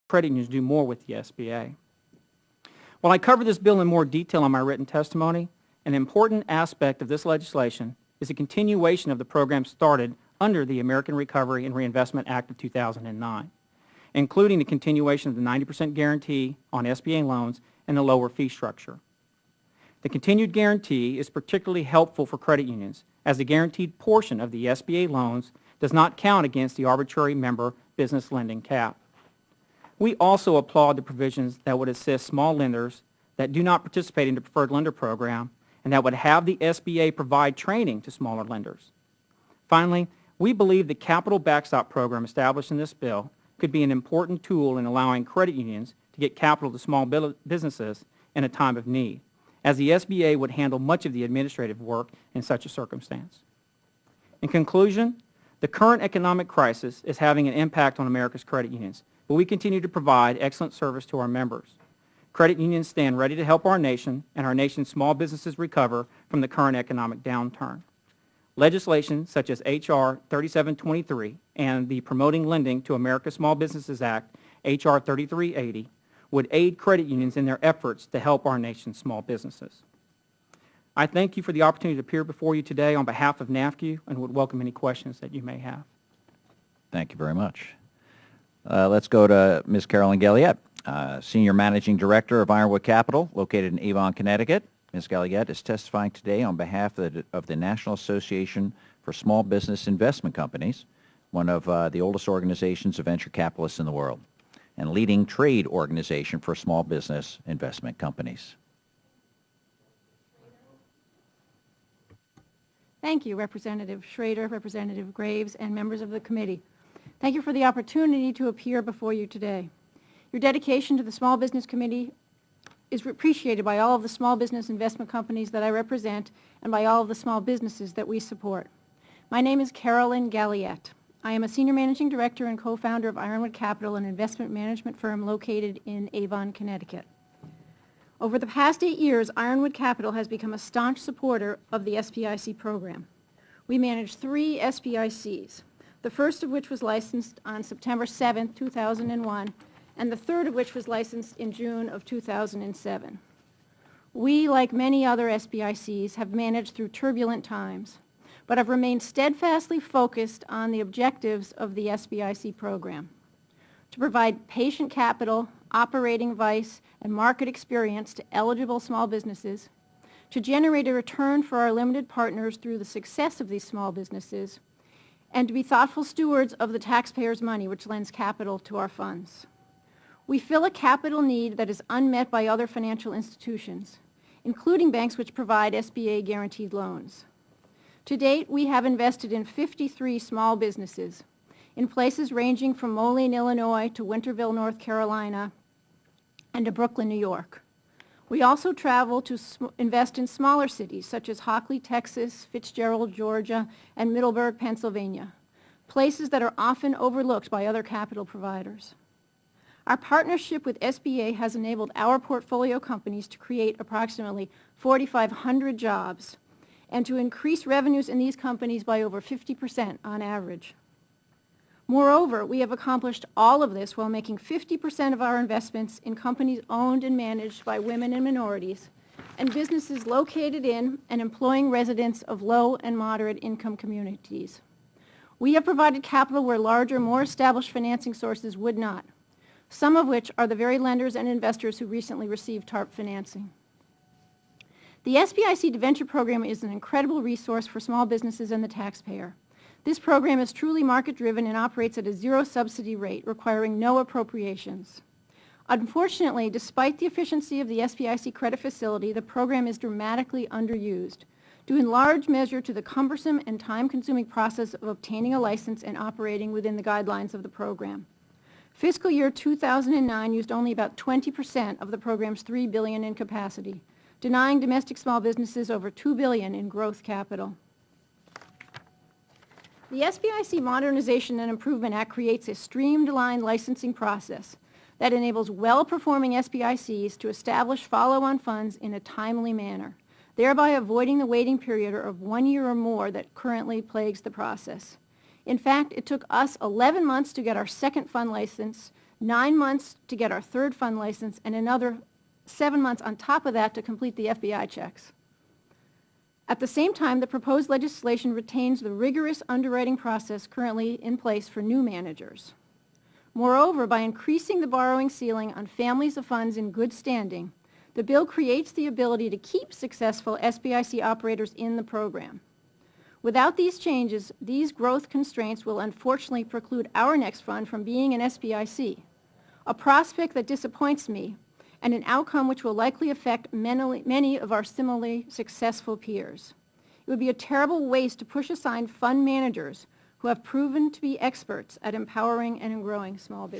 credit unions do more with the SBA. While I cover this bill in more detail in my written testimony, an important aspect of this legislation is a continuation of the program started under the American Recovery and Reinvestment Act of 2009, including the continuation of the 90% guarantee on SBA loans and the lower fee structure. The continued guarantee is particularly helpful for credit unions, as the guaranteed portion of the SBA loans does not count against the arbitrary member business lending cap. We also applaud the provisions that would assist small lenders that do not participate in the preferred lender program and that would have the SBA provide training to smaller lenders. Finally, we believe the capital backstop program established in this bill could be an important tool in allowing credit unions to get capital to small businesses in a time of need, as the SBA would handle much of the administrative work in such a circumstance. In conclusion, the current economic crisis is having an impact on America's credit unions, but we continue to provide excellent service to our members. Credit unions stand ready to help our nation and our nation's small businesses recover from the current economic downturn. Legislation such as H.R. 3723 and the Promoting Lending to America's Small Businesses Act, H.R. 3380, would aid credit unions in their efforts to help our nation's small businesses. I thank you for the opportunity to appear before you today on behalf of NAFCU and would welcome any questions that you may have. Thank you very much. Let's go to Ms. Carolyn Galiette, Senior Managing Director of Ironwood Capital, located in Avon, Connecticut. Ms. Galiette is testifying today on behalf of the National Association for Small Business Investment Companies, one of the oldest organizations of venture capitalists in the world, and leading trade organization for small business investment companies. Thank you, Representative Schrader, Representative Graves, and members of the committee. Thank you for the opportunity to appear before you today. Your dedication to the Small Business Committee is appreciated by all of the small business investment companies that I represent and by all of the small businesses that we support. My name is Carolyn Galiette. I am a Senior Managing Director and co-founder of Ironwood Capital, an investment management firm located in Avon, Connecticut. Over the past 8 years, Ironwood Capital has become a staunch supporter of the SBIC program. We manage 3 SBICs, the first of which was licensed on September 7, 2001, and the third of which was licensed in June of 2007. We, like many other SBICs, have managed through turbulent times, but have remained steadfastly focused on the objectives of the SBIC program: to provide patient capital, operating advice, and market experience to eligible small businesses, to generate a return for our limited partners through the success of these small businesses, and to be thoughtful stewards of the taxpayers' money, which lends capital to our funds. We fill a capital need that is unmet by other financial institutions, including banks which provide SBA guaranteed loans. To date, we have invested in 53 small businesses in places ranging from Moline, Illinois to Winterville, North Carolina, and to Brooklyn, New York. We also travel to invest in smaller cities such as Hockley, Texas, Fitzgerald, Georgia, and Middleburg, Pennsylvania, places that are often overlooked by other capital providers. Our partnership with SBA has enabled our portfolio companies to create approximately 4,500 jobs and to increase revenues in these companies by over 50% on average. Moreover, we have accomplished all of this while making 50% of our investments in companies owned and managed by women and minorities and businesses located in and employing residents of low and moderate income communities. We have provided capital where larger, more established financing sources would not, some of which are the very lenders and investors who recently received TARP financing. The SBIC Venture Program is an incredible resource for small businesses and the taxpayer. This program is truly market-driven and operates at a zero subsidy rate, requiring no appropriations. Unfortunately, despite the efficiency of the SBIC credit facility, the program is dramatically underused, due in large measure to the cumbersome and time-consuming process of obtaining a license and operating within the guidelines of the program. Fiscal year 2009 used only about 20% of the program's $3 billion in capacity, denying domestic small businesses over $2 billion in growth capital. The SBIC Modernization and Improvement Act creates a streamlined licensing process that enables well-performing SBICs to establish follow-on funds in a timely manner, thereby avoiding the waiting period of 1 year or more that currently plagues the process. In fact, it took us 11 months to get our second fund license 9 months to get our third fund license, and another 7 months on top of that to complete the FBI checks. At the same time, the proposed legislation retains the rigorous underwriting process currently in place for new managers. Moreover, by increasing the borrowing ceiling on families of funds in good standing, the bill creates the ability to keep successful SBIC operators in the program. Without these changes, these growth constraints will unfortunately preclude our next fund from being an SBIC, a prospect that disappoints me, and an outcome which will likely affect many of our similarly successful peers. It would be a terrible waste to push aside fund managers who have proven to be experts at empowering and growing small business.